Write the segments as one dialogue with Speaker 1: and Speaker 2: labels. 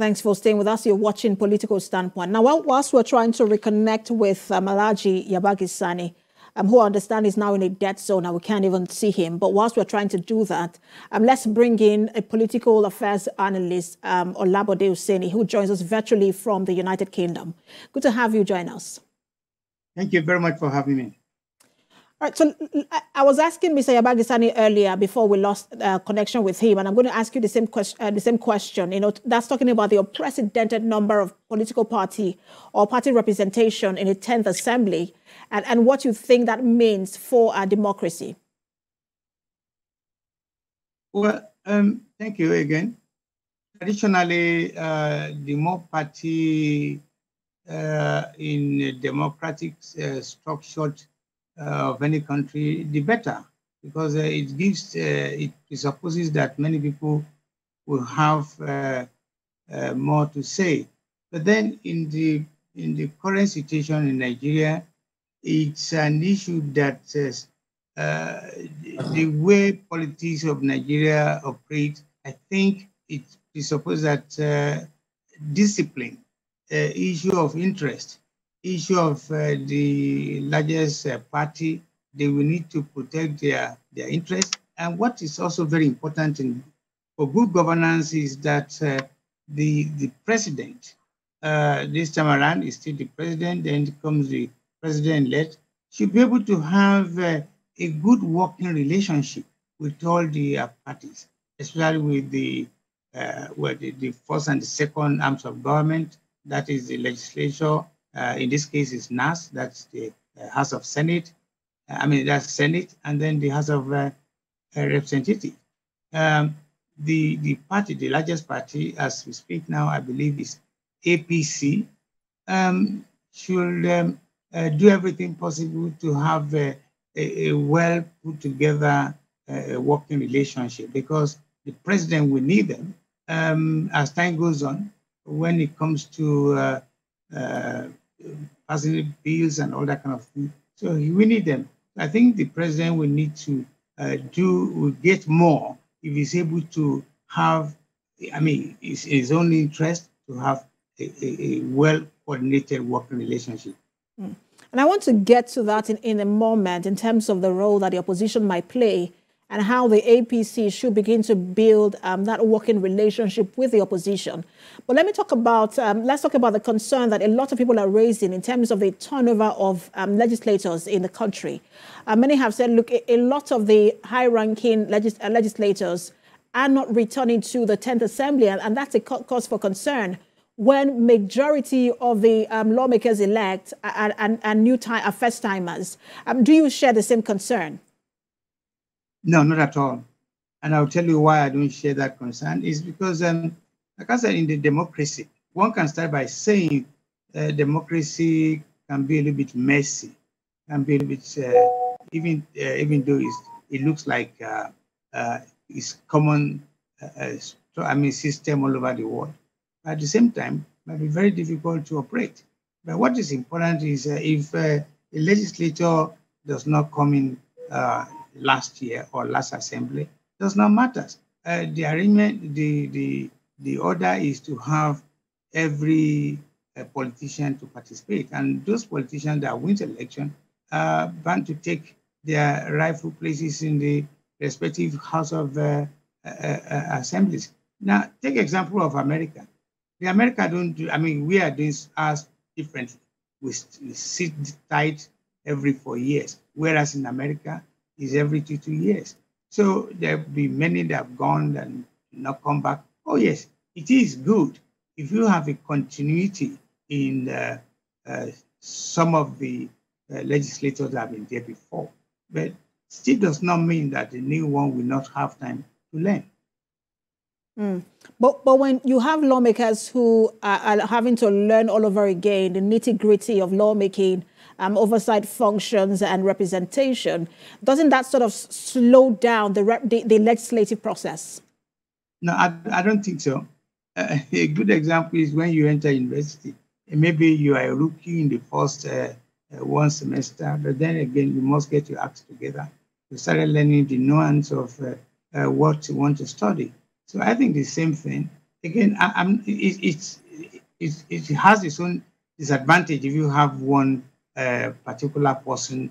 Speaker 1: Thanks for staying with us. You're watching Political Standpoint. Now, whilst we're trying to reconnect with Alhaji YABAGI SANI, who I understand is now in a dead zone and we can't even see him. But whilst we're trying to do that, let's bring in a political affairs analyst, Olabode Useni, who joins us virtually from the United Kingdom. Good to have you join us.
Speaker 2: Thank you very much for having me.
Speaker 1: All right, so I was asking Mr. YABAGI SANI earlier before we lost connection with him, and I'm going to ask you the same question. You know, that's talking about the unprecedented number of political party or party representation in the 10th Assembly, and what you think that means for our democracy.
Speaker 2: Well, thank you again. Traditionally, the more party in a democratic structured of any country, the better, because it gives, it presupposes that many people will have more to say. But then in the current situation in Nigeria, it's an issue that the way politics of Nigeria operate, I think it presupposes that discipline, issue of interest, issue of the largest party, they will need to protect their interests. And what is also very important for good governance is that the president, this time around is still the president, then comes the president-elect, should be able to have a good working relationship with all the parties, especially with the first and the second arms of government, that is the legislature. In this case, it's NASS, that's the House of Senate. That's Senate, and then the House of Representatives. The party, the largest party, as we speak now, I believe is APC, should do everything possible to have a well put together working relationship, because the president will need them as time goes on when it comes to passing bills and all that kind of thing. So we need them. I think the president will need to will get more if he's able to have, it's his own interest to have a well-coordinated working relationship.
Speaker 1: And I want to get to that in a moment in terms of the role that the opposition might play and how the APC should begin to build that working relationship with the opposition. But let me talk about, let's talk about the concern that a lot of people are raising in terms of the turnover of legislators in the country. Many have said, look, a lot of the high-ranking legislators are not returning to the 10th Assembly, and that's a cause for concern when majority of the lawmakers-elect and new are first-timers. Do you share the same concern?
Speaker 2: No, not at all. And I'll tell you why I don't share that concern. Is because, like I said, in the democracy, one can start by saying democracy can be a little bit messy, can be a little bit, even though it looks like it's common, system all over the world. At the same time, it might be very difficult to operate. But what is important is if a legislature does not come in last year or last assembly, does not matter. The arrangement, the order is to have every politician to participate, and those politicians that win the election are bound to take their rightful places in the respective House of Assemblies. Now, take example of America. The America don't do, we are doing ours differently. We sit tight every 4 years, whereas in America, is every 2 years. So there'll be many that have gone and not come back. Oh yes, it is good if you have a continuity in some of the legislators that have been there before. But still does not mean that the new one will not have time to learn.
Speaker 1: But when you have lawmakers who are having to learn all over again, the nitty-gritty of lawmaking, oversight functions and representation, doesn't that sort of slow down the legislative process?
Speaker 2: No, I don't think so. A good example is when you enter university. Maybe you are a rookie in the first one semester, but then again, you must get your acts together. You started learning the nuance of what you want to study. So I think the same thing. again, it has its own disadvantage if you have one particular person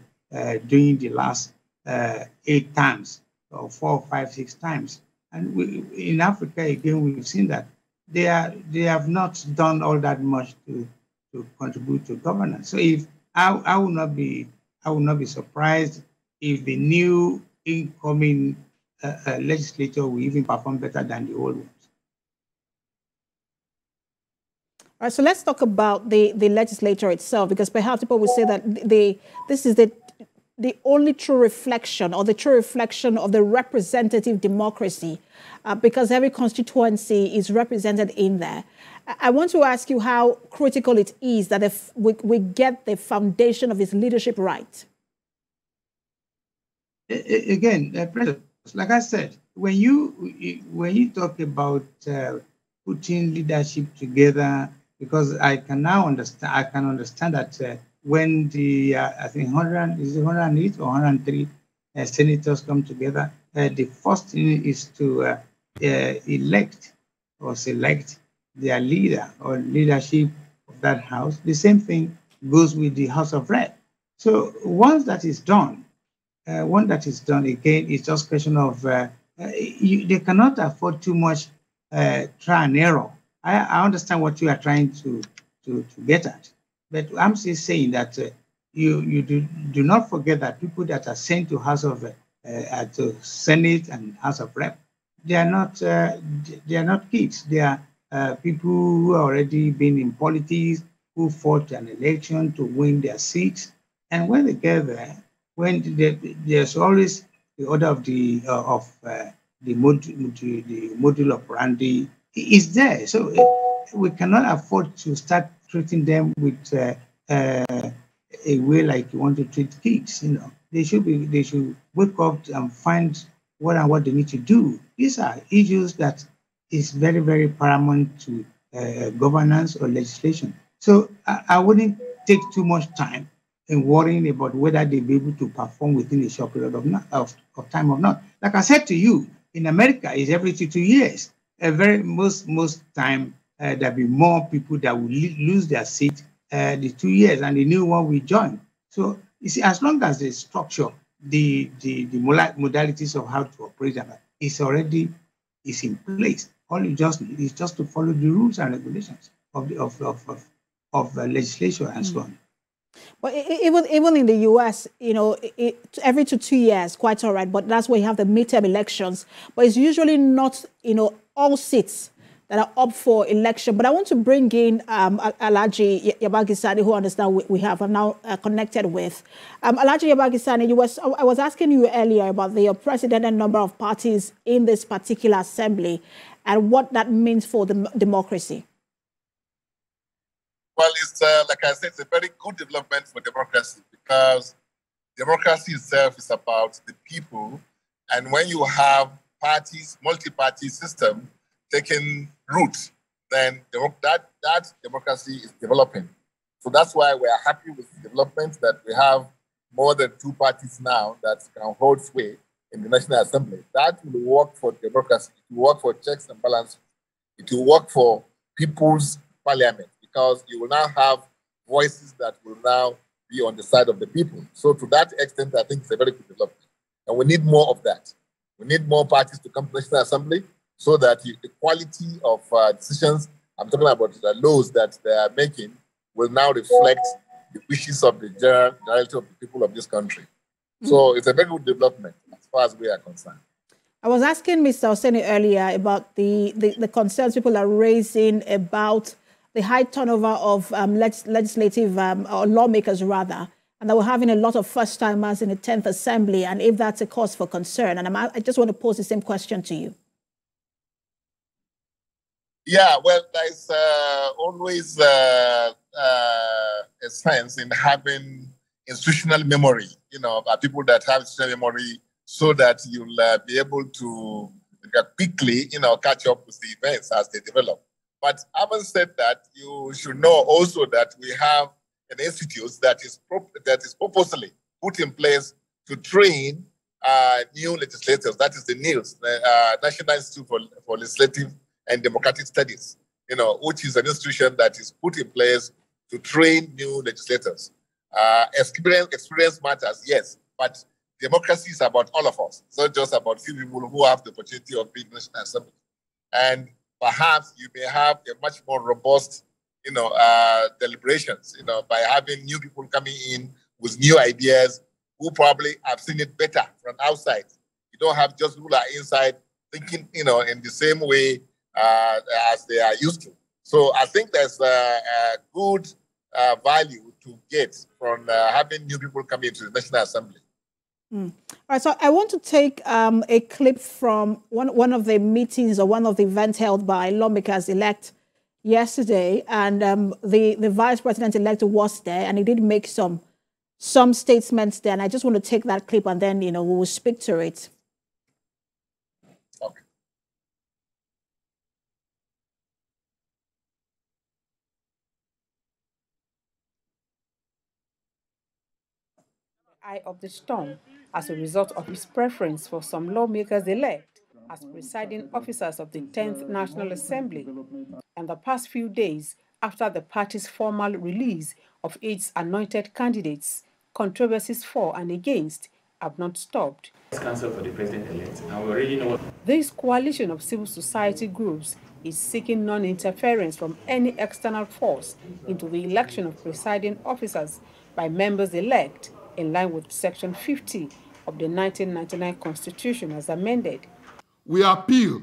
Speaker 2: doing the last 8 times or 4, 5, 6 times. And in Africa, again, we've seen that they have not done all that much to contribute to governance. So if I will not be surprised if the new incoming legislature will even perform better than the old ones.
Speaker 1: All right, so let's talk about the legislature itself, because perhaps people will say that this is the only true reflection, or the true reflection of the representative democracy, because every constituency is represented in there. I want to ask you how critical it is that if we get the foundation of its leadership right.
Speaker 2: Again, President, like I said, when you talk about putting leadership together, because I can understand that when the I think 108 or 103 senators come together, the first thing is to elect or select their leader or leadership of that house. The same thing goes with the House of Reps. So once that is done, again, it's just a question of they cannot afford too much try and error. I understand what you are trying to get at, but I'm still saying that you do not forget that people that are sent to House of to Senate and House of Rep, they are not kids. They are people who are already been in politics, who fought an election to win their seats, and when they get there, there's always the order of the module operandi is there. So we cannot afford to start treating them with a way like you want to treat kids. You know, they should wake up and find what they need to do. These are issues that is very, very paramount to governance or legislation. So I wouldn't take too much time in worrying about whether they'll be able to perform within a short period of time or not. Like I said to you, in America, it's every 2 years. Most time there'll be more people that will lose their seat the 2 years, and the new one will join. So you see, as long as the structure, the modalities of how to operate is in place, all you just need is just to follow the rules and regulations of legislation and so on.
Speaker 1: But even in the U.S., you know, every 2 years, quite all right. But that's where you have the midterm elections. But it's usually not, you know, all seats that are up for election. But I want to bring in Alhaji YABAGI SANI, who I understand we have now connected with. Alhaji YABAGI SANI, I was asking you earlier about the unprecedented number of parties in this particular assembly and what that means for the democracy.
Speaker 3: Well, it's like I said, it's a very good development for democracy, because democracy itself is about the people. And when you have parties, multi-party system taking root, then that democracy is developing. So that's why we are happy with the development that we have more than 2 parties now that can hold sway in the National Assembly. That will work for democracy. It will work for checks and balances. It will work for people's parliament, because you will now have voices that will now be on the side of the people. So to that extent, I think it's a very good development. And we need more of that. We need more parties to come to the National Assembly so that the quality of decisions, I'm talking about the laws that they are making, will now reflect the wishes of the generality of the people of this country. So it's a very good development as far as we are concerned.
Speaker 1: I was asking Mr. Oseni earlier about the concerns people are raising about the high turnover of legislative or lawmakers, rather, and that we're having a lot of first-timers in the 10th Assembly, and if that's a cause for concern. And I just want to pose the same question to you.
Speaker 3: Yeah, well, there's always a sense in having institutional memory, you know, people that have institutional memory, so that you'll be able to quickly, you know, catch up with the events as they develop. But having said that, you should know also that we have an institute that is purposely put in place to train new legislators. That is the NILS, the National Institute for Legislative and Democratic Studies, which is an institution that is put in place to train new legislators. Experience matters, yes, but democracy is about all of us. It's not just about few people who have the opportunity of being National Assembly. And perhaps you may have a much more robust, deliberations, by having new people coming in with new ideas who probably have seen it better from outside. You don't have just ruler inside thinking, in the same way as they are used to. So I think there's a good value to get from having new people come into the National Assembly.
Speaker 1: All right, so I want to take a clip from one of the meetings or one of the events held by lawmakers-elect yesterday, and the Vice President-elect was there, and he did make some statements there, and I just want to take that clip, and then, we will speak to it.
Speaker 3: Okay.
Speaker 4: Eye of the storm as a result of his preference for some lawmakers-elect as presiding officers of the 10th National Assembly. In the past few days, after the party's formal release of its anointed candidates, controversies for and against have not stopped.
Speaker 5: Council for the president-elect, and we already know.
Speaker 4: This coalition of civil society groups is seeking non-interference from any external force into the election of presiding officers by members-elect in line with Section 50 of the 1999 Constitution as amended.
Speaker 6: We appeal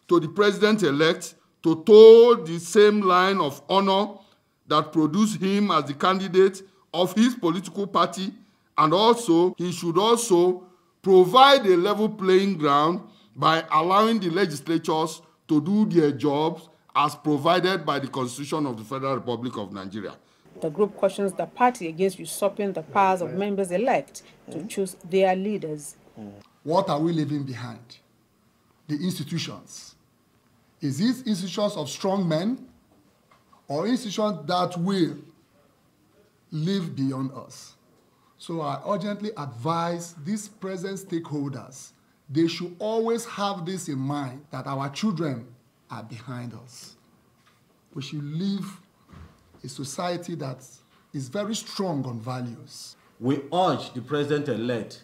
Speaker 6: to the president-elect to toe the same line of honor that produced him as the candidate of his political party, and also he should also provide a level playing ground by allowing the legislatures to do their jobs as provided by the Constitution of the Federal Republic of Nigeria.
Speaker 4: The group cautions the party against usurping the powers of members-elect to choose their leaders.
Speaker 7: What are we leaving behind? The institutions. Is these institutions of strong men or institutions that will live beyond us? So I urgently advise these present stakeholders, they should always have this in mind, that our children are behind us. We should live a society that is very strong on values.
Speaker 8: We urge the president-elect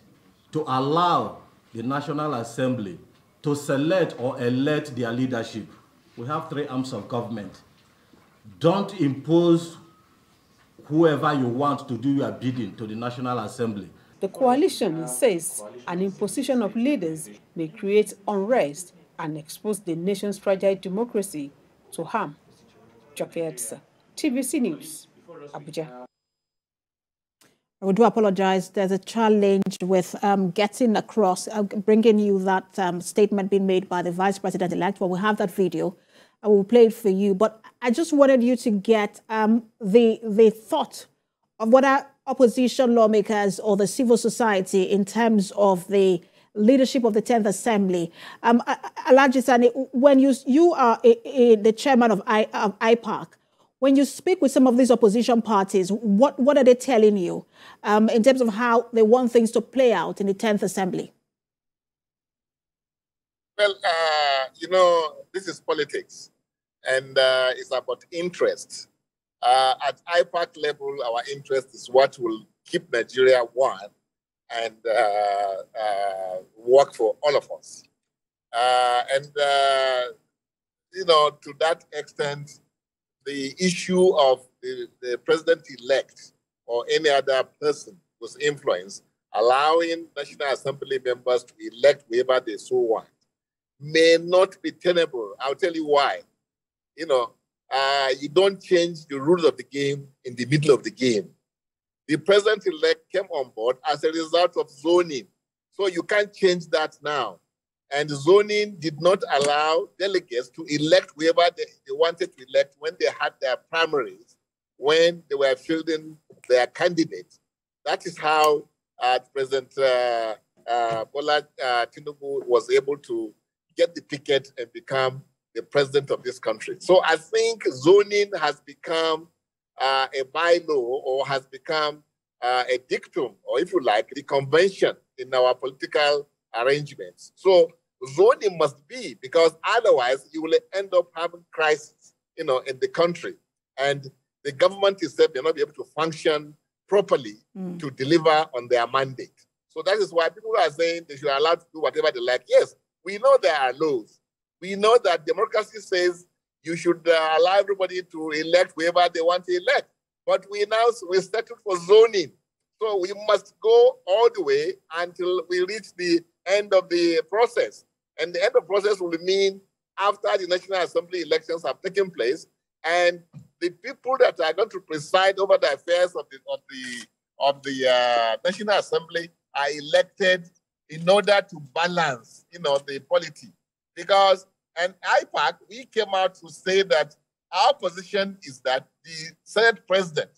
Speaker 8: to allow the National Assembly to select or elect their leadership. We have 3 arms of government. Don't impose whoever you want to do your bidding to the National Assembly.
Speaker 4: The coalition says an imposition of leaders may create unrest and expose the nation's fragile democracy to harm. Jokeetsa, TVC News, Abuja.
Speaker 1: I do apologize. There's a challenge with getting across, bringing you that statement being made by the Vice President-elect. Well, we have that video. I will play it for you. But I just wanted you to get the thought of what our opposition lawmakers or the civil society in terms of the leadership of the 10th Assembly. Alhaji Sani, when you are the chairman of IPAC, when you speak with some of these opposition parties, what are they telling you in terms of how they want things to play out in the 10th Assembly?
Speaker 3: Well, this is politics, and it's about interest. At IPAC level, our interest is what will keep Nigeria one and work for all of us. To that extent, the issue of the president-elect or any other person whose influence, allowing National Assembly members to elect whoever they so want, may not be tenable. I'll tell you why. You don't change the rules of the game in the middle of the game. The president-elect came on board as a result of zoning. So you can't change that now. And zoning did not allow delegates to elect whoever they wanted to elect when they had their primaries, when they were fielding their candidates. That is how President Bola Tinubu was able to get the ticket and become the president of this country. So I think zoning has become a bylaw, or has become a dictum, or if you like, the convention in our political arrangements. So zoning must be, because otherwise you will end up having crisis, in the country. And the government itself will not be able to function properly to deliver on their mandate. So that is why people are saying they should be allowed to do whatever they like. Yes, we know there are laws. We know that democracy says you should allow everybody to elect whoever they want to elect. But we settled for zoning. So we must go all the way until we reach the end of the process. And the end of the process will mean after the National Assembly elections have taken place, and the people that are going to preside over the affairs of the National Assembly are elected in order to balance, the polity. Because and IPAC, we came out to say that our position is that the Senate President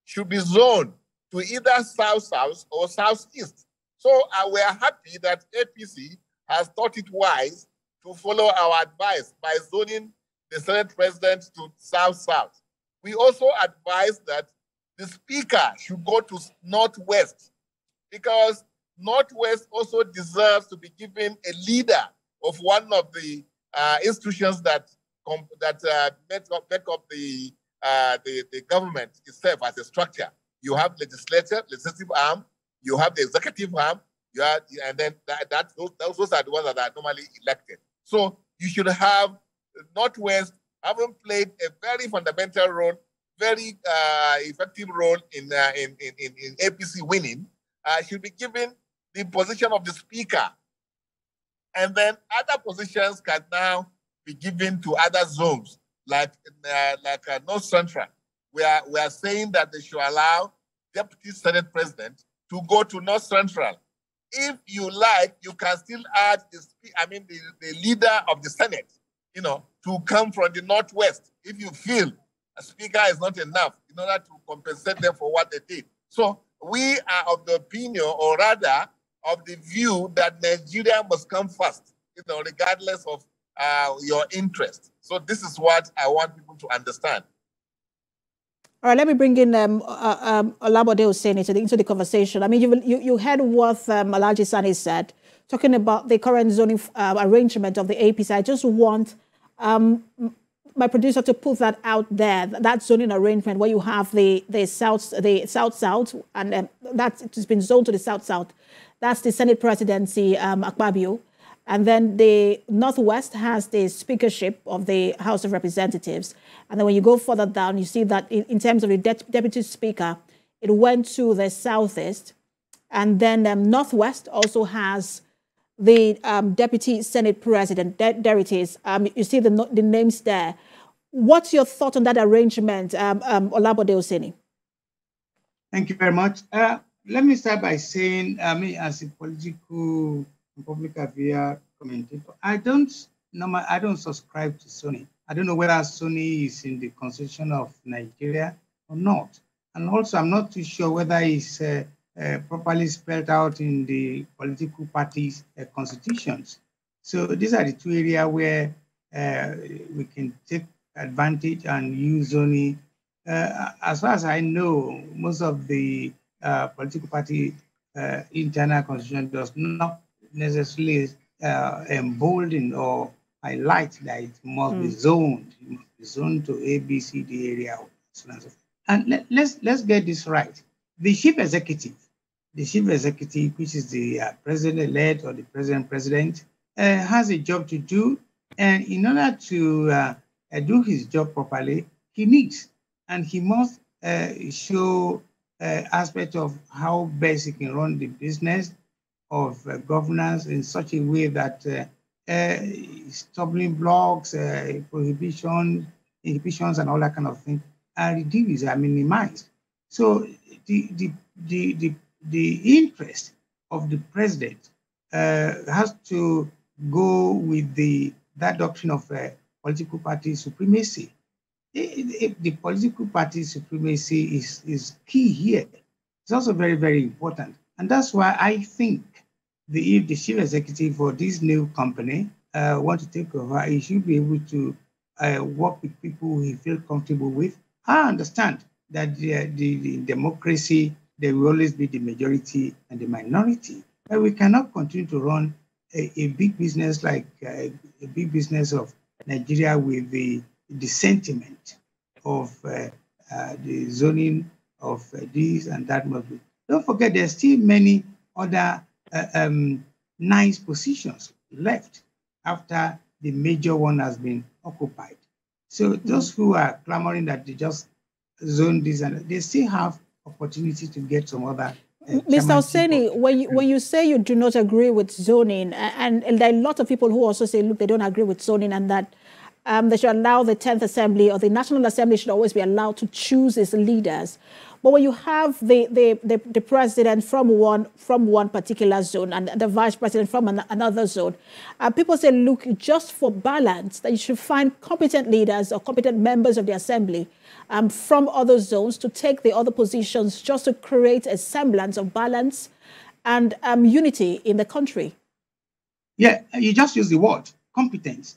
Speaker 3: should be zoned to either South-South or South-East. So we are happy that APC has thought it wise to follow our advice by zoning the Senate President to South-South. We also advise that the Speaker should go to Northwest, because Northwest also deserves to be given a leader of one of the institutions that make up the government itself as a structure. You have legislative arm, you have the executive arm, and then those are the ones that are normally elected. So you should have Northwest, having played a very fundamental role, very effective role in APC winning, should be given the position of the Speaker. And then other positions can now be given to other zones, like North Central. We are saying that they should allow Deputy Senate President to go to North Central. If you like, you can still add the leader of the Senate, to come from the Northwest if you feel a Speaker is not enough in order to compensate them for what they did. So we are of the opinion, or rather of the view, that Nigeria must come first, regardless of your interest. So this is what I want people to understand.
Speaker 1: All right, let me bring in Olabode Oseni into the conversation. I mean, you heard what Alhaji Sani said, talking about the current zoning arrangement of the APC. I just want my producer to put that out there, that zoning arrangement where you have the South-South, and that it's been zoned to the South-South. That's the Senate presidency, Akpabio. And then the Northwest has the speakership of the House of Representatives. And then when you go further down, you see that in terms of the deputy speaker, it went to the Southeast. And then Northwest also has the deputy Senate president. There it is. You see the names there. What's your thought on that arrangement, Olabode Oseni?
Speaker 2: Thank you very much. Let me start by saying, as a political public affairs commentator, I don't subscribe to SANI. I don't know whether SANI is in the constitution of Nigeria or not. And also, I'm not too sure whether it's properly spelled out in the political parties' constitutions. So these are the two areas where we can take advantage and use SANI. As far as I know, most of the political party internal constitution does not necessarily embolden or highlight that it must be zoned. It must be zoned to A, B, C, D area. And let's get this right. The chief executive, which is the president-elect or the president, has a job to do. And in order to do his job properly, he must show aspect of how best he can run the business of governance in such a way that stumbling blocks, inhibitions, and all that kind of thing are reduced, are minimized. So the interest of the president has to go with that doctrine of political party supremacy. The political party supremacy is key here. It's also very, very important. And that's why I think if the chief executive for this new company want to take over, he should be able to work with people he feels comfortable with. I understand that the democracy, there will always be the majority and the minority. But we cannot continue to run a big business like a big business of Nigeria with the sentiment of the zoning of this and that. Don't forget, there's still many other nice positions left after the major one has been occupied. So those who are clamoring that they just zone this, and they still have opportunity to get some other.
Speaker 1: Mr. Oseni, when you say you do not agree with zoning, and there are a lot of people who also say, look, they don't agree with zoning, and that they should allow the 10th Assembly or the National Assembly should always be allowed to choose its leaders. But when you have the president from one particular zone and the vice president from another zone, people say, look, just for balance, that you should find competent leaders or competent members of the assembly from other zones to take the other positions, just to create a semblance of balance and unity in the country.
Speaker 2: Yeah, you just use the word competence,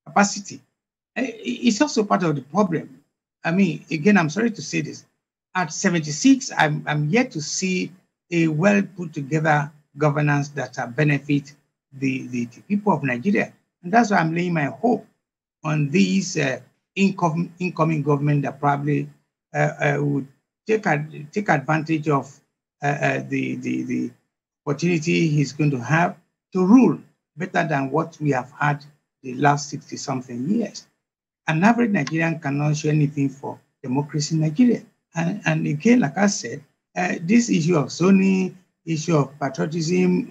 Speaker 2: capacity. It's also part of the problem. I mean, again, I'm sorry to say this. At 76, I'm yet to see a well put together governance that benefit the people of Nigeria. And that's why I'm laying my hope on these incoming government that probably would take advantage of the opportunity he's going to have to rule better than what we have had the last 60-something years. An average Nigerian cannot show anything for democracy in Nigeria. And again, like I said, this issue of zoning, issue of patriotism,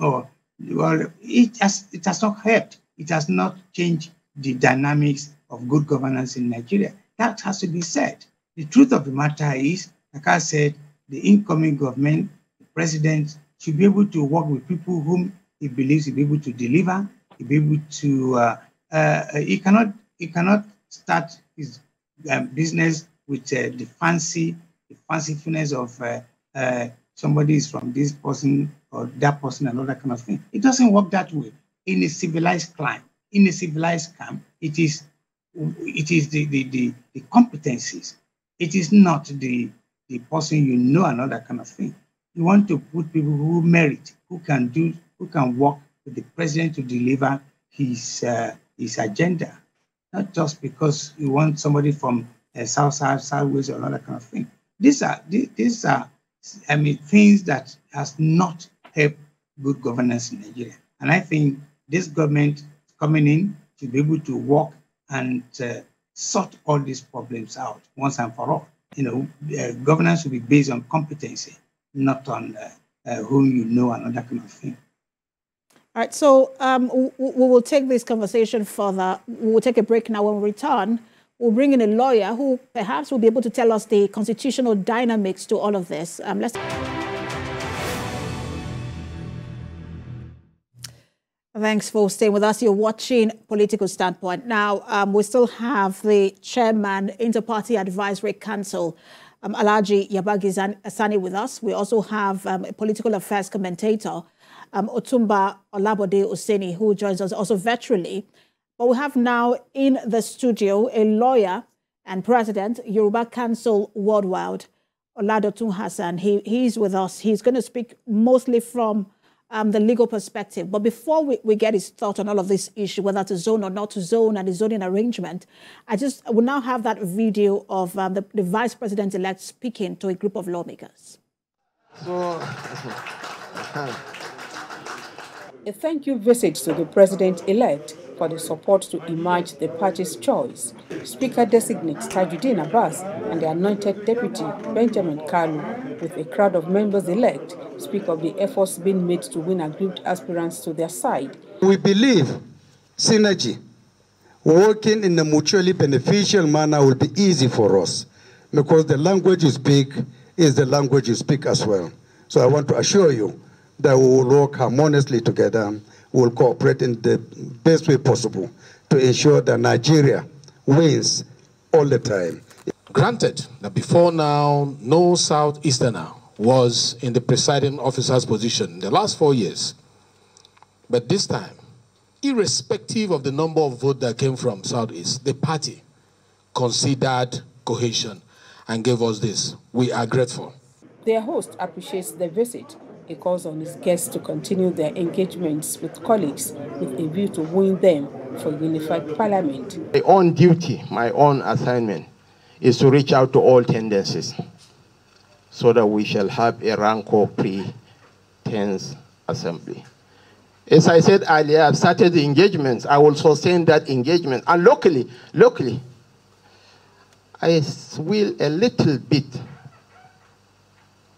Speaker 2: it has not helped. It has not changed the dynamics of good governance in Nigeria. That has to be said. The truth of the matter is, like I said, the incoming government, the president, should be able to work with people whom he believes he'll be able to deliver. He'll be able to. He cannot start his business with the fancifulness of somebody is from this person or that person and all that kind of thing. It doesn't work that way. In a civilized climate, in a civilized camp, it is the competencies. It is not the person you know and all that kind of thing. You want to put people who merit, who can work with the president to deliver his agenda, not just because you want somebody from south, southwest, or all that kind of thing. These are things that has not helped good governance in Nigeria. And I think this government coming in to be able to work and sort all these problems out once and for all. Governance should be based on competency, not on whom you know and all that kind of thing.
Speaker 1: All right, so we will take this conversation further. We will take a break now. When we return, we'll bring in a lawyer who perhaps will be able to tell us the constitutional dynamics to all of this. Thanks for staying with us. You're watching Political Standpoint. Now, we still have the chairman, Inter-Party Advisory Council, Alhaji YABAGI SANI, with us. We also have a political affairs commentator, Otumba Olabode Oseni, who joins us also virtually. But we have now in the studio a lawyer and president, Yoruba Council Worldwide, Oladotun Hassan. He's with us. He's going to speak mostly from the legal perspective. But before we get his thought on all of this issue, whether to zone or not to zone and the zoning arrangement, I will now have that video of the vice president-elect speaking to a group of lawmakers.
Speaker 4: A thank you visit to the president-elect for the support to emerge the party's choice. Speaker-designate Tajuddin Abbas and the anointed deputy Benjamin Kalu, with a crowd of members-elect, speak of the efforts being made to win aggrieved aspirants to their side.
Speaker 9: We believe synergy, working in a mutually beneficial manner, will be easy for us because the language you speak is the language you speak as well. So I want to assure you that we will work harmoniously together. We will cooperate in the best way possible to ensure that Nigeria wins all the time.
Speaker 10: Granted that before now, no Southeasterner was in the presiding officer's position in the last 4 years. But this time, irrespective of the number of votes that came from Southeast, the party considered cohesion and gave us this. We are grateful.
Speaker 4: Their host appreciates the visit He calls on his guests to continue their engagements with colleagues with a view to win them for unified parliament.
Speaker 10: My own duty, my own assignment, is to reach out to all tendencies so that we shall have a Ranko pre-10th assembly. As I said earlier, I've started the engagements. I will sustain that engagement. And locally, I will a little bit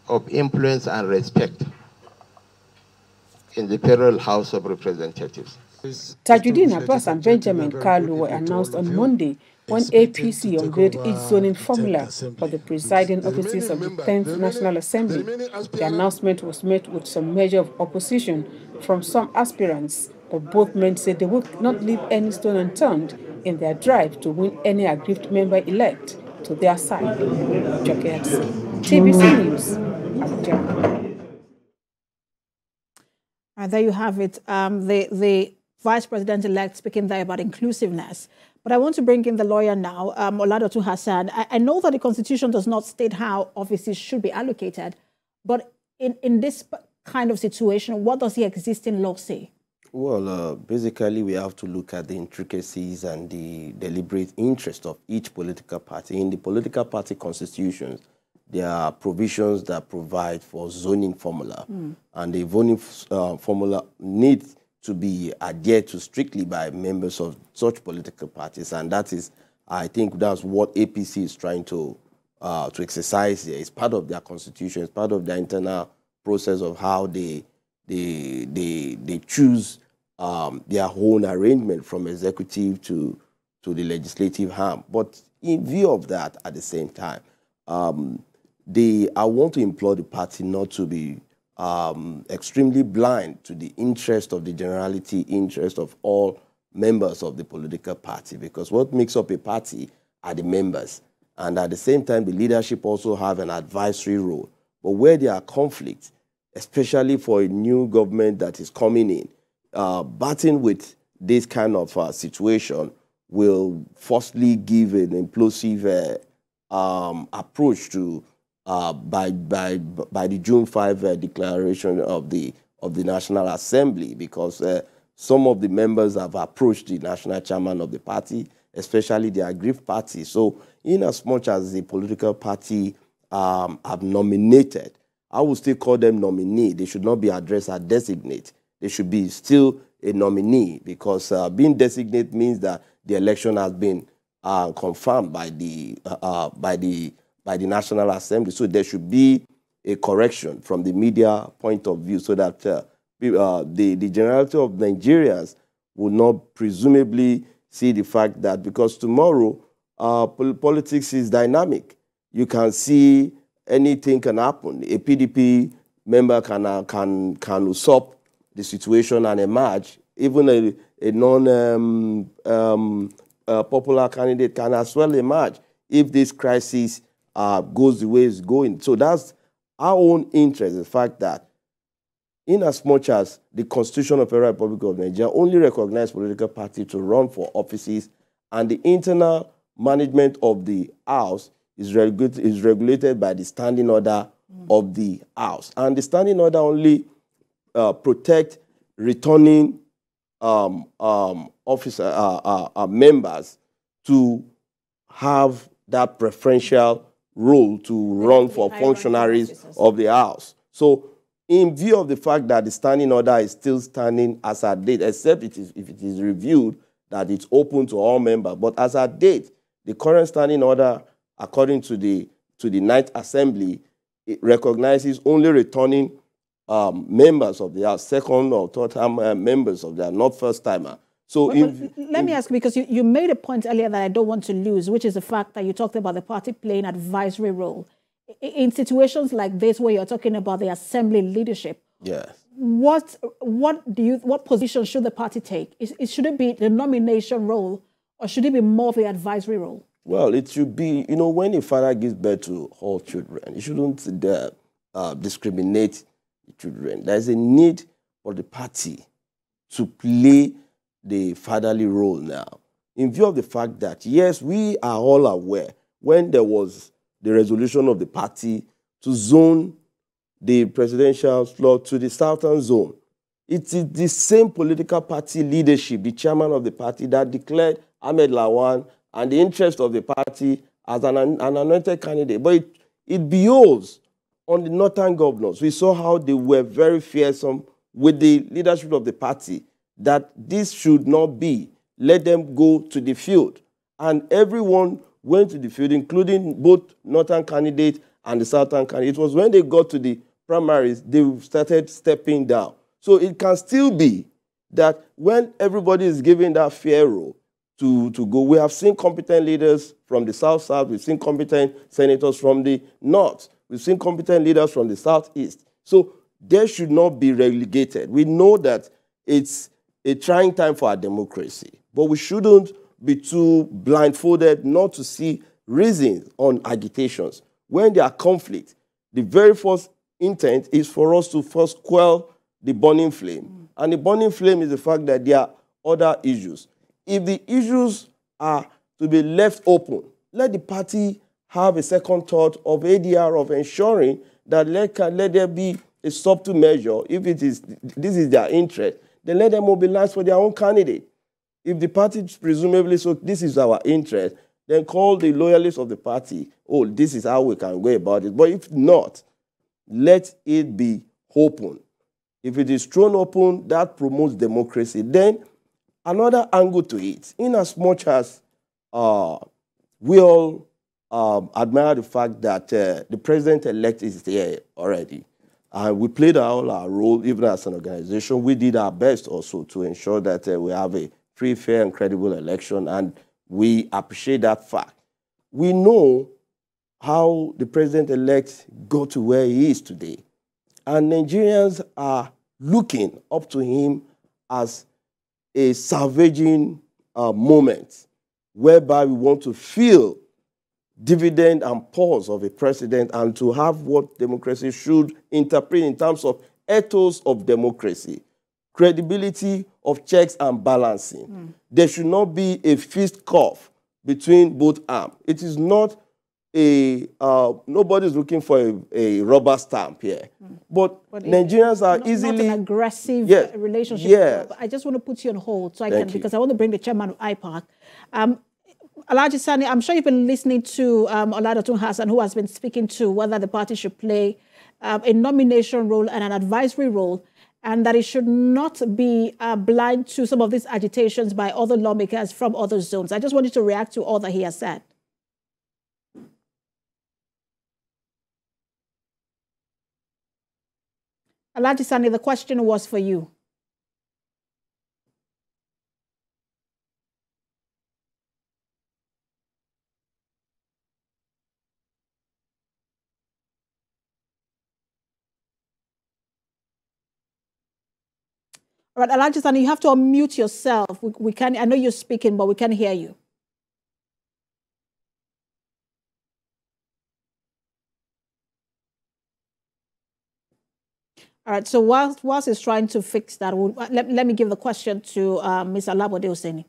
Speaker 10: of influence and respect in the Federal House of Representatives.
Speaker 4: Tajuddin Abbas and Benjamin Kalu were announced on Monday when APC unveiled its zoning formula for the presiding offices of the 10th National Assembly. The announcement was met with some measure of opposition from some aspirants, but both men said they would not leave any stone unturned in their drive to win any aggrieved member-elect to their side. TVC News, Abuja.
Speaker 1: There you have it. The Vice President-elect speaking there about inclusiveness. But I want to bring in the lawyer now, Oladotu Hassan. I know that the Constitution does not state how offices should be allocated, but in this kind of situation, what does the existing law say?
Speaker 11: Well, basically, we have to look at the intricacies and the deliberate interest of each political party. In the political party constitutions, there are provisions that provide for zoning formula, and the zoning formula needs to be adhered to strictly by members of such political parties, and that is, I think, that's what APC is trying to exercise here. It's part of their constitution. It's part of their internal process of how they choose their own arrangement from executive to the legislative arm. But in view of that, at the same time, I want to implore the party not to be extremely blind to the interest of the generality, interest of all members of the political party, because what makes up a party are the members. And at the same time, the leadership also have an advisory role. But where there are conflicts, especially for a new government that is coming in, battling with this kind of situation will firstly give an implosive approach to by the June 5 declaration of the National Assembly, because some of the members have approached the national chairman of the party, especially the aggrieved party. So in as much as the political party have nominated, I would still call them nominee. They should not be addressed as designate. They should be still a nominee, because being designate means that the election has been confirmed by the National Assembly. So there should be a correction from the media point of view, so that the generality of Nigerians will not presumably see the fact that because tomorrow politics is dynamic. You can see anything can happen. A PDP member can usurp the situation and emerge. Even a non-popular candidate can as well emerge if this crisis goes the way it's going. So that's our own interest, the fact that in as much as the Constitution of the Federal Republic of Nigeria only recognizes political parties to run for offices, and the internal management of the House is regulated by the standing order of the House. And the standing order only protect returning members to have that preferential role to run for functionaries of the House. So in view of the fact that the standing order is still standing as at date, except if it is reviewed, that it's open to all members. But as at date, the current standing order, according to the Ninth Assembly, it recognizes only returning members of the House, second or third time members of the House, not first timer. So
Speaker 1: let me ask, because you made a point earlier that I don't want to lose, which is the fact that you talked about the party playing advisory role. In situations like this, where you're talking about the assembly leadership,
Speaker 11: yes,
Speaker 1: what position should the party take? Should it be the nomination role, or should it be more of the advisory role?
Speaker 11: Well, it should be, when a father gives birth to all children, he shouldn't discriminate the children. There's a need for the party to play the fatherly role now, in view of the fact that, yes, we are all aware when there was the resolution of the party to zone the presidential slot to the southern zone. It is the same political party leadership, the chairman of the party, that declared Ahmed Lawan and the interest of the party as an anointed candidate. But it beholds on the northern governors. We saw how they were very fearsome with the leadership of the party, that this should not be. Let them go to the field. And everyone went to the field, including both northern candidates and the southern candidate. It was when they got to the primaries, they started stepping down. So it can still be that when everybody is given that fair role to go, we have seen competent leaders from the south-south, we've seen competent senators from the north, we've seen competent leaders from the southeast. So they should not be relegated. We know that it's a trying time for our democracy, but we shouldn't be too blindfolded not to see reasons on agitations. When there are conflicts, the very first intent is for us to first quell the burning flame. And the burning flame is the fact that there are other issues. If the issues are to be left open, let the party have a second thought of ADR, of ensuring that let there be a subtle measure. If this is their interest, then let them mobilize for their own candidate. If the party presumably, so this is our interest, then call the loyalists of the party, oh, this is how we can go about it. But if not, let it be open. If it is thrown open, that promotes democracy. Then another angle to it, in as much as we all admire the fact that the president-elect is there already, and we played all our role, even as an organization. We did our best also to ensure that we have a free, fair, and credible election, and we appreciate that fact. We know how the president-elect got to where he is today, and Nigerians are looking up to him as a salvaging moment, whereby we want to feel dividend and pause of a president and to have what democracy should interpret in terms of ethos of democracy, credibility of checks and balancing. There should not be a fist cuff between both arms. It is not a, nobody's looking for a rubber stamp here. But Nigerians are easily...
Speaker 1: Not an aggressive relationship.
Speaker 11: Yeah.
Speaker 1: I just want to put you on hold so because I want to bring the chairman of IPAC. Alhaji Sani, I'm sure you've been listening to Oladatun Hassan, who has been speaking to whether the party should play a nomination role and an advisory role, and that it should not be blind to some of these agitations by other lawmakers from other zones. I just wanted to react to all that he has said. Alhaji Sani, the question was for you. All right, Alhaji Sani, you have to unmute yourself. We can, I know you're speaking, but we can't hear you. All right, so whilst he's trying to fix that, let me give the question to Ms. Alabode Oseni.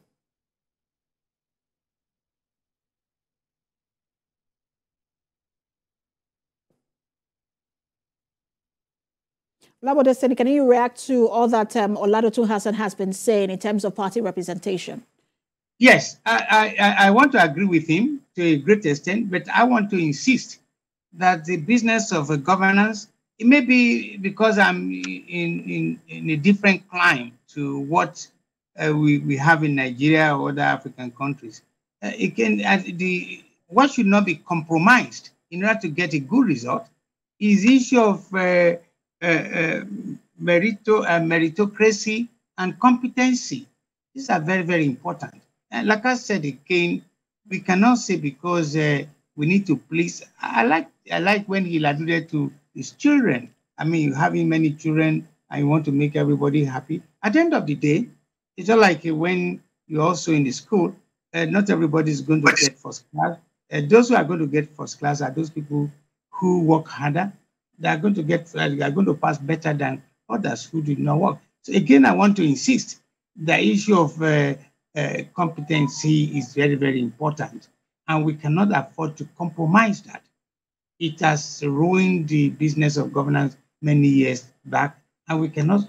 Speaker 1: Alabode Oseni, can you react to all that Oladatun Hassan has been saying in terms of party representation?
Speaker 2: Yes, I want to agree with him to a great extent, but I want to insist that the business of governance, it may be because I'm in a different climate to what we have in Nigeria or other African countries. What should not be compromised in order to get a good result is the issue of meritocracy and competency. These are very, very important. And like I said again, we cannot say because we need to please. I like when he alluded to his children. I mean, you having many children and you want to make everybody happy. At the end of the day, it's not like when you're also in the school, not everybody is going to get first class. Those who are going to get first class are those people who work harder. They are going to pass better than others who did not work. So again, I want to insist the issue of competency is very, very important, and we cannot afford to compromise that. It has ruined the business of governance many years back, and we cannot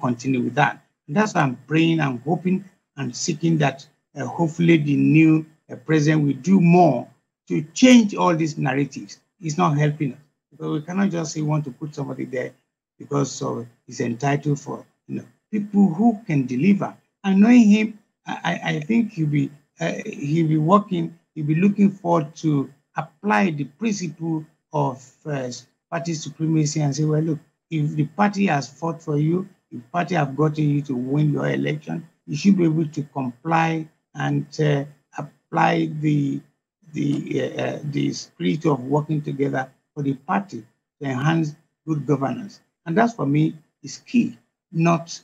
Speaker 2: continue with that. And that's why I'm praying, I'm hoping and seeking that hopefully the new president will do more to change all these narratives. It's not helping us, because we cannot just say we want to put somebody there because he's entitled for, people who can deliver. And knowing him, I think he'll be working, he'll be looking forward to apply the principle of party supremacy and say, well, look, if the party has fought for you, if the party have gotten you to win your election, you should be able to comply and apply the spirit of working together for the party to enhance good governance. And that, for me, is key, not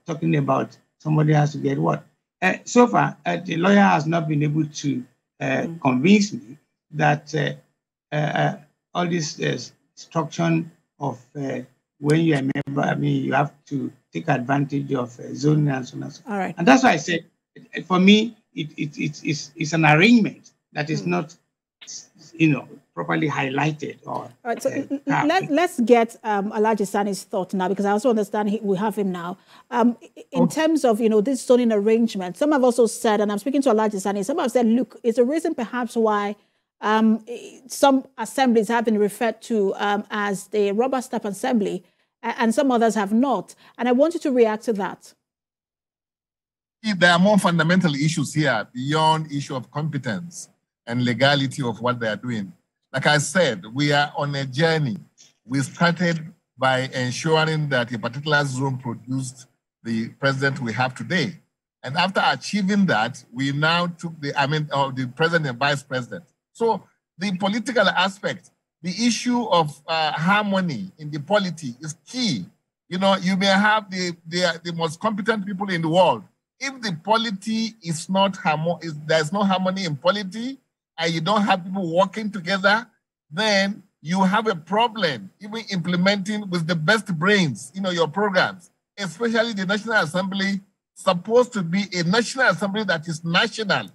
Speaker 2: talking about somebody has to get what. So far, the lawyer has not been able to convince me that all this instruction of when you are a member, you have to take advantage of zoning and so on and so on.
Speaker 1: All right.
Speaker 2: And that's why I said, for me, it's an arrangement that is not, properly highlighted. Or,
Speaker 1: all right, so let's get Alhaji Sani's thought now, because I also understand we have him now. In terms of, this zoning arrangement, some have also said, and I'm speaking to Alhaji Sani, some have said, look, it's a reason perhaps why some assemblies have been referred to as the rubber stamp assembly, and some others have not. And I want you to react to that.
Speaker 3: There are more fundamental issues here beyond issue of competence and legality of what they are doing. Like I said, we are on a journey. We started by ensuring that a particular zone produced the president we have today. And after achieving that, we now took the president and vice president. So the political aspect, the issue of harmony in the polity is key. You may have the most competent people in the world. If the polity is not there's no harmony in polity, and you don't have people working together, then you have a problem even implementing with the best brains, your programs, especially the National Assembly, supposed to be a National Assembly that is national,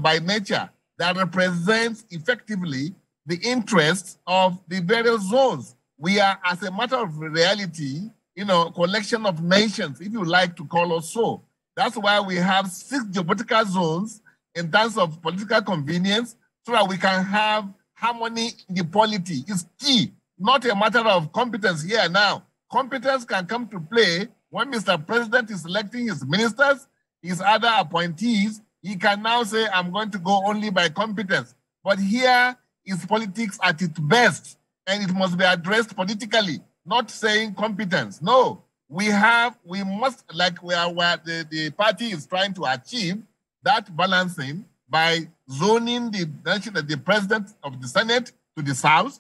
Speaker 3: by nature, that represents effectively the interests of the various zones. We are, as a matter of reality, collection of nations, if you like to call us so. That's why we have 6 geopolitical zones in terms of political convenience, so that we can have harmony in the polity. It's key, not a matter of competence here now. Competence can come to play when Mr. President is electing his ministers, his other appointees. He can now say, I'm going to go only by competence. But here is politics at its best, and it must be addressed politically, not saying competence. No, we must, like where the party is trying to achieve that balancing by zoning the president of the Senate to the South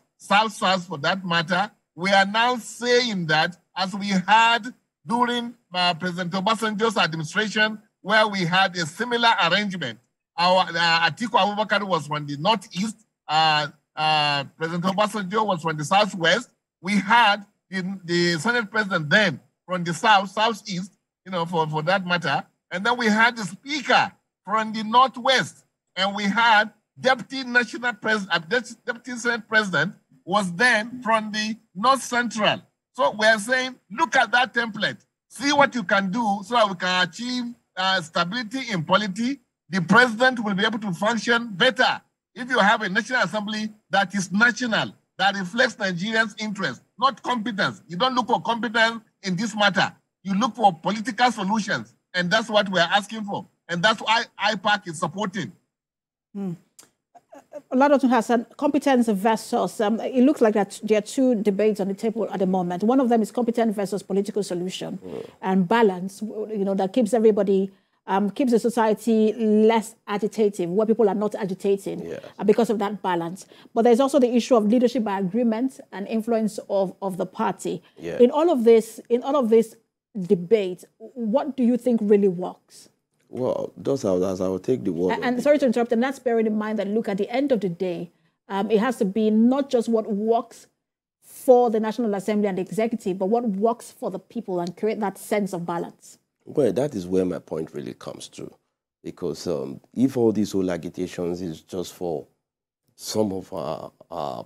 Speaker 3: for that matter. We are now saying that, as we had during President Obasanjo's administration, where we had a similar arrangement. Our Atiku Abubakar was from the Northeast, President Obasanjo was from the Southwest. We had the Senate president then from the Southeast, for that matter. And then we had the Speaker from the Northwest. And we had Deputy Senate President was then from the North Central. So we're saying, look at that template. See what you can do so that we can achieve stability in polity. The president will be able to function better if you have a National Assembly that is national, that reflects Nigerians' interests, not competence. You don't look for competence in this matter. You look for political solutions, and that's what we're asking for. And that's why IPAC is supporting.
Speaker 1: A lot of them has competence versus, it looks like that there are 2 debates on the table at the moment. One of them is competence versus political solution and balance, that keeps everybody, keeps the society less agitative, where people are not agitating because of that balance. But there's also the issue of leadership by agreement and influence of the party. Yeah. In all of this debate, what do you think really works?
Speaker 11: Well, those are as I will take the word.
Speaker 1: And sorry to interrupt, and that's bearing in mind that, look, at the end of the day, it has to be not just what works for the National Assembly and the executive, but what works for the people and create that sense of balance.
Speaker 11: Well, that is where my point really comes through. Because if all these whole agitations is just for some of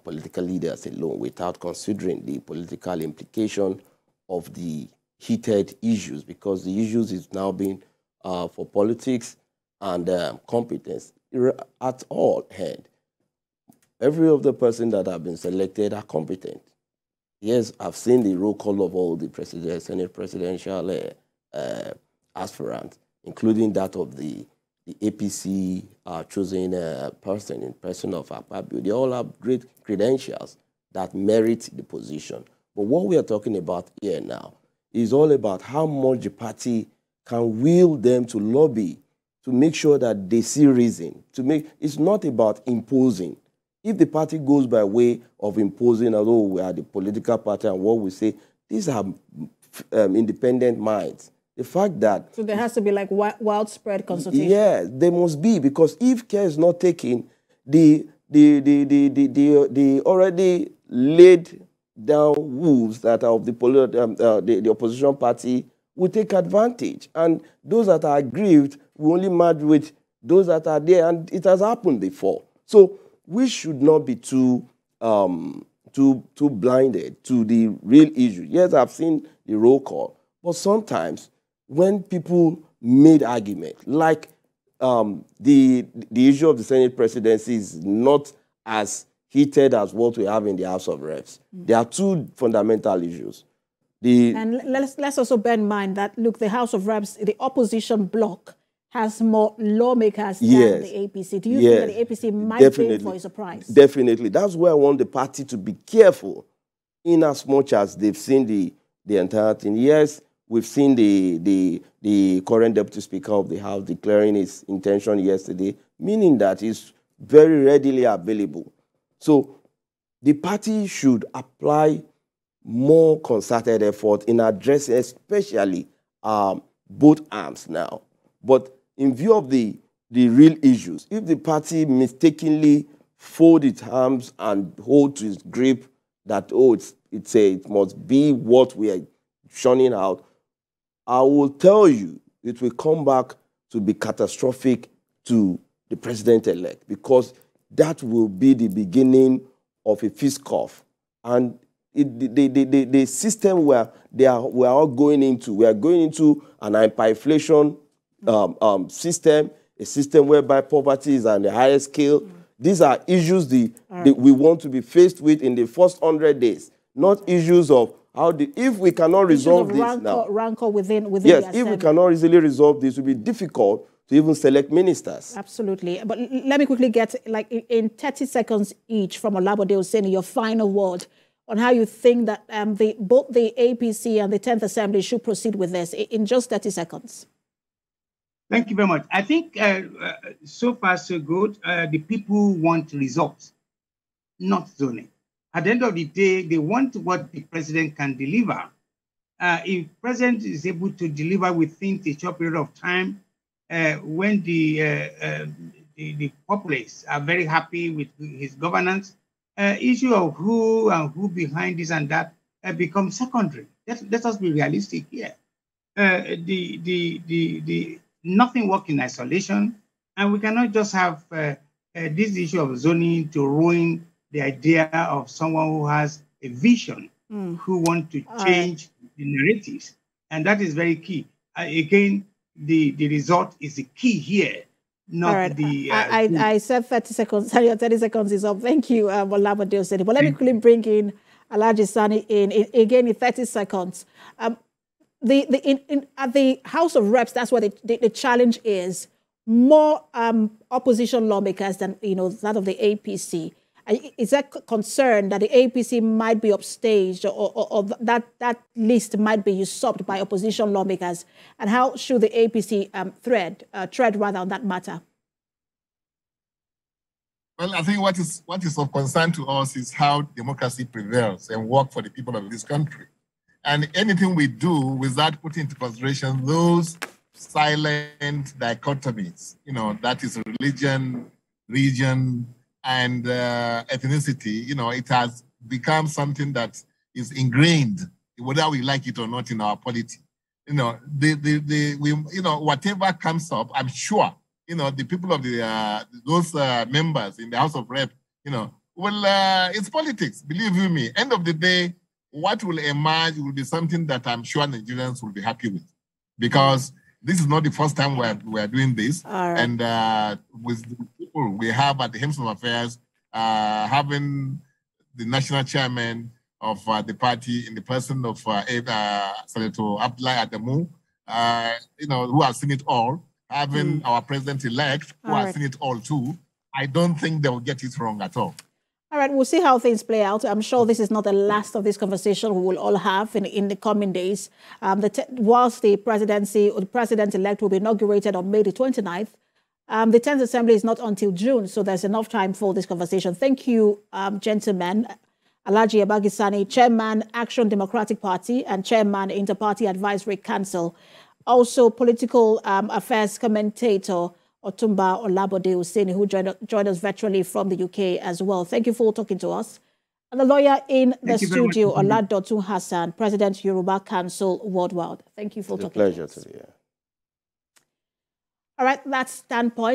Speaker 11: political leaders alone without considering the political implication of the heated issues, because the issues is now being for politics and competence at all hand. Every of the person that have been selected are competent. Yes, I've seen the roll call of all the Senate presidential aspirants, including that of the APC chosen person in person of Akpabio. They all have great credentials that merit the position. But what we are talking about here now is all about how much the party can will them to lobby to make sure that they see reason. It's not about imposing. If the party goes by way of imposing, although we are the political party and what we say, these are independent minds. The fact that...
Speaker 1: So there has to be like widespread consultation.
Speaker 11: Yeah, there must be, because if care is not taken, the already laid down wolves that are of the opposition party will take advantage. And those that are aggrieved will only merge with those that are there, and it has happened before. So we should not be too blinded to the real issue. Yes, I've seen the roll call, but sometimes when people made argument, like the issue of the Senate presidency is not as heated as what we have in the House of Reps. There are two fundamental issues.
Speaker 1: And let's also bear in mind that, look, the House of Reps, the opposition bloc, has more lawmakers than the APC. Do you think that the APC might be in for a surprise?
Speaker 11: Definitely. That's why I want the party to be careful, in as much as they've seen the entire thing. Yes, we've seen the current Deputy Speaker of the House declaring his intention yesterday, meaning that it's very readily available. So the party should apply more concerted effort in addressing especially both arms now. But in view of the real issues, if the party mistakenly fold its arms and hold to its grip that, oh, it must be what we are shunning out, I will tell you it will come back to be catastrophic to the president-elect, because that will be the beginning of a fist cuff. And the system where we are all going into, we are going into an hyperinflation system, a system whereby poverty is on the highest scale. These are issues we want to be faced with in the first 100 days, not issues of if we cannot resolve this now.
Speaker 1: Rancor within
Speaker 11: yes,
Speaker 1: the
Speaker 11: if we cannot easily resolve this, it will be difficult to even select ministers.
Speaker 1: Absolutely. But let me quickly get, like, in 30 seconds each from Olabode Oseni, your final word on how you think that both the APC and the 10th Assembly should proceed with this in just 30 seconds.
Speaker 2: Thank you very much. I think so far so good. The people want results, not zoning. At the end of the day, they want what the president can deliver. If the president is able to deliver within a short period of time, when the populace are very happy with his governance, issue of who and who behind this and that becomes secondary. Let us be realistic here. Nothing works in isolation, and we cannot just have this issue of zoning to ruin the idea of someone who has a vision, who wants to change the narratives, and that is very key. Again, the result is the key here, not the...
Speaker 1: I said 30 seconds. Sorry, 30 seconds is up. Thank you, Olabode Oseni. But let me quickly bring in Alhaji Sani again in 30 seconds. At the House of Reps, that's what the challenge is. More opposition lawmakers than that of the APC. Is that concern that the APC might be upstaged, or that list might be usurped by opposition lawmakers? And how should the APC tread on that matter?
Speaker 3: Well, I think what is of concern to us is how democracy prevails and work for the people of this country. And anything we do without putting into consideration those silent dichotomies, that is religion, region, and ethnicity, it has become something that is ingrained, whether we like it or not, in our polity. Whatever comes up, I'm sure, the people of those members in the House of Rep, Well, it's politics, believe you me. End of the day, what will emerge will be something that I'm sure Nigerians will be happy with. Because this is not the first time we're doing this.
Speaker 1: Right.
Speaker 3: And with the people we have at the Helms of Affairs, having the national chairman of the party in the person of Senator Abdullahi Adamu, who has seen it all, having our president-elect, who has seen it all too, I don't think they will get it wrong at all.
Speaker 1: All right, we'll see how things play out. I'm sure this is not the last of this conversation we will all have in the coming days. Whilst the presidency or the president-elect will be inaugurated on May the 29th, the 10th Assembly is not until June, so there's enough time for this conversation. Thank you, gentlemen. Alhaji YABAGI SANI, Chairman, Action Democratic Party, and Chairman, Inter-Party Advisory Council. Also, political affairs commentator, Otumba Olabode Husseini, who joined us virtually from the UK as well. Thank you for talking to us. And the lawyer in the studio, Oladotun Hassan, President, Yoruba Council Worldwide. Thank you for talking to us.
Speaker 11: It's a pleasure to be here.
Speaker 1: All right, that's Standpoint.